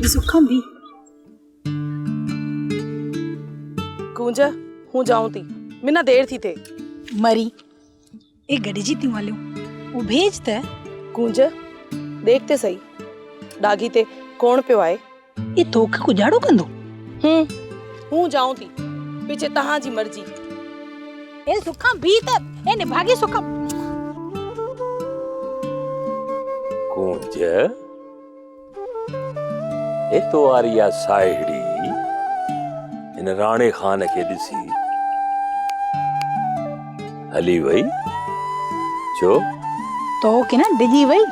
सुखा भी कूंज हूँ जाऊं थी, मिना देर थी थे। मरी ए गड़ी जी त्यों वालियो वो भेज त कूंज देखते सही डागी ते कौन पियो आए। ए तोखे गुजाड़ो कंदो। हूँ जाऊं थी, पीछे तहां जी मर्जी। ए सुखा भी त ए निभागी सुखा। कूंज ए तो आरिया साहिड़ी इन राणे खान के दिसी हली वई छो तो के ना डिजी वई।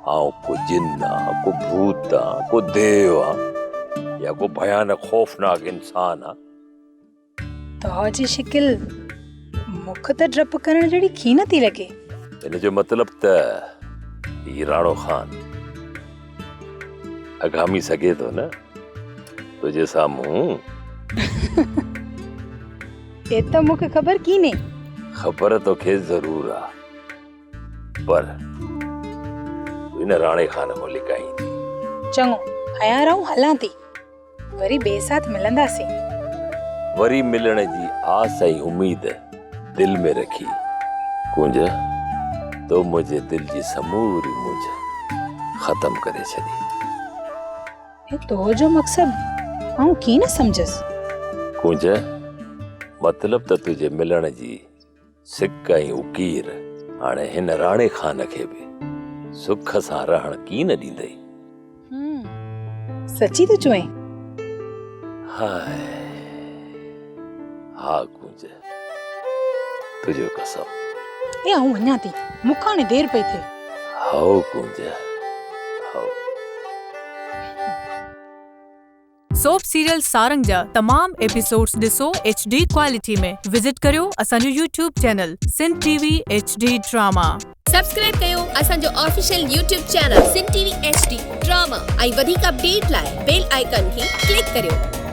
आओ को जिन्ना को भूता को देवा या को भयानक खौफनाक इंसान आ। तो जी शिकिल मुख त ड्रप करण जड़ी खी न थी लगे। इन जो मतलब त ई राणो खान अगामी सके तो न तुझे सामू। ए तो मुखे खबर की ने। खबर तो खे जरूर आ पर इन राणे खान को लिकाई थी। चंगो हया रहूं हलां थी वरी बे साथ मिलंदासी। वरी मिलण जी आस ऐं उम्मीद दिल में रखी कुंज तो मुझे दिल जी समूरी मुझ खत्म करे छदी। ए तो जो मकसद आऊं की न समझस। कुंज मतलब त तुझे मिलण जी सिक ऐं उकीर हाणे हिन राणे खान खे भी सुख सां रहण की न ॾींदई। सची तो चुए। हाय हा कुंज तुझो कसम। ए आऊं वञा थी मुखा ने देर पई थे। How Kunj how. Soap serial Sarang जा तमाम एपिसोड्स ॾिसो HD क्वालिटी में। विजिट करियो असांजो YouTube channel Sindh TV HD drama. Subscribe कयो असांजो official YouTube channel Sindh TV HD drama ऐं वधीक अपडेट लाइ बेल आइकन खे क्लिक करियो।